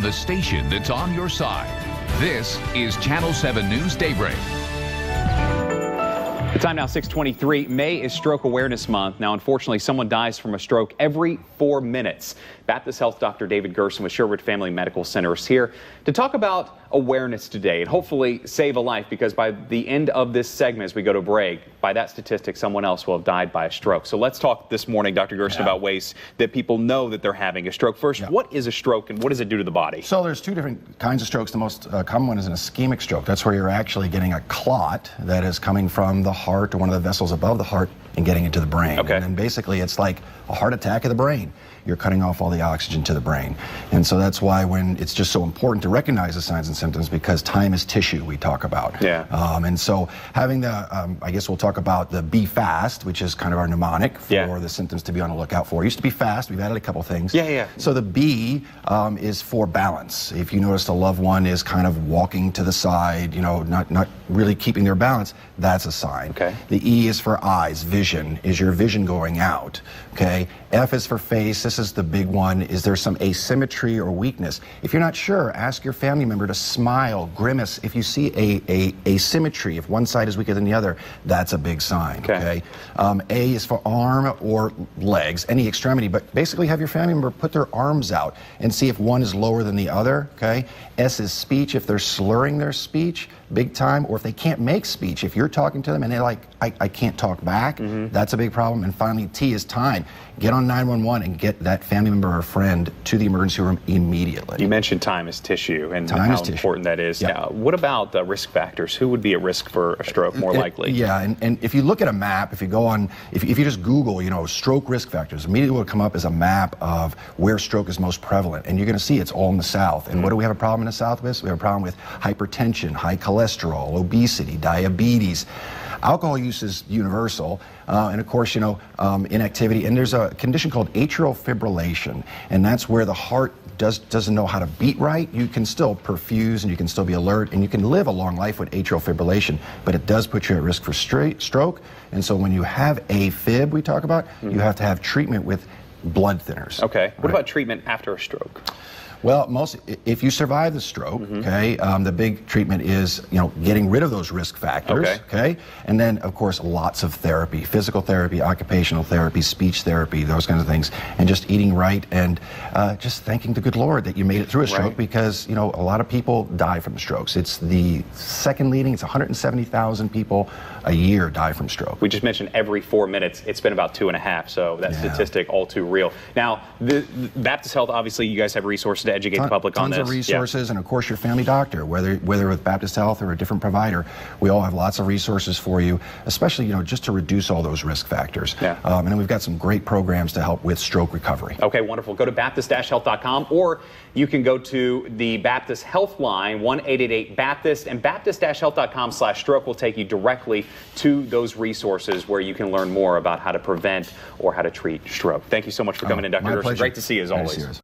the station that's on your side. This is Channel 7 News Daybreak. The time now 6:23. May is Stroke Awareness Month. Now, unfortunately, someone dies from a stroke every 4 minutes. Baptist Health Dr. David Gerson with Sherwood Family Medical Center is here to talk about awareness today and hopefully save a life, because by the end of this segment, as we go to break, by that statistic, someone else will have died by a stroke. So let's talk this morning, Dr. Gerson, about ways that people know that they're having a stroke. First, what is a stroke and what does it do to the body? So there's two different kinds of strokes. The most common one is an ischemic stroke. That's where you're actually getting a clot that is coming from the heart or one of the vessels above the heart and getting into the brain. Okay. And then basically it's like a heart attack of the brain. You're cutting off all the oxygen to the brain. And so that's why when it's just so important to recognize the signs and symptoms, because time is tissue we talk about. Yeah. And so having the, I guess we'll talk about the be fast, which is kind of our mnemonic for the symptoms to be on the lookout for. It used to be fast. We've added a couple things. So the B is for balance. If you notice a loved one is kind of walking to the side, you know, not really keeping their balance, that's a sign. Okay. The E is for eyes, vision. Is your vision going out? Okay. F is for face. This is the big one. Is there some asymmetry or weakness? If you're not sure, ask your family member to smile, grimace. If you see a asymmetry, if one side is weaker than the other, that's a big sign. Okay. A is for arm or legs, any extremity, but basically have your family member put their arms out and see if one is lower than the other. Okay. S is speech. If they're slurring their speech big time, or if they can't make speech, if you're talking to them and they're like, I can't talk back, that's a big problem. And finally, T is time. Get on 911 and get that family member or friend to the emergency room immediately. You mentioned time is tissue and time how important that is. Now, what about the risk factors? Who would be at risk for a stroke more likely? And if you look at a map, if you go on, if you just Google, you know, stroke risk factors, immediately what will come up is a map of where stroke is most prevalent. And you're going to see it's all in the South. And what do we have a problem in the South with? We have a problem with hypertension, high cholesterol, obesity, diabetes. Alcohol use is universal, and of course, you know, inactivity. And there's a condition called atrial fibrillation, and that's where the heart doesn't know how to beat right. You can still perfuse, and you can still be alert, and you can live a long life with atrial fibrillation, but it does put you at risk for stroke. And so when you have AFib, we talk about, you have to have treatment with blood thinners. Okay. What about treatment after a stroke? Well, if you survive the stroke, okay, the big treatment is, you know, getting rid of those risk factors, okay, and then of course lots of therapy, physical therapy, occupational therapy, speech therapy, those kinds of things, and just eating right, and just thanking the good Lord that you made it through a stroke, because you know a lot of people die from strokes. It's the second leading. It's 170,000 people a year die from stroke. We just mentioned every 4 minutes. It's been about 2.5, so that statistic all too real. Now, the Baptist Health, obviously, you guys have resources to educate the public on this. Tons of resources, and of course your family doctor, whether with Baptist Health or a different provider, we all have lots of resources for you, especially, you know, just to reduce all those risk factors. And then we've got some great programs to help with stroke recovery. Okay, wonderful. Go to Baptist-Health.com, or you can go to the Baptist Health line, 1-888-BAPTIST, and Baptist-Health.com/stroke will take you directly to those resources where you can learn more about how to prevent or how to treat stroke. Thank you so much for coming in, Dr. Gerson. Great to see you as always.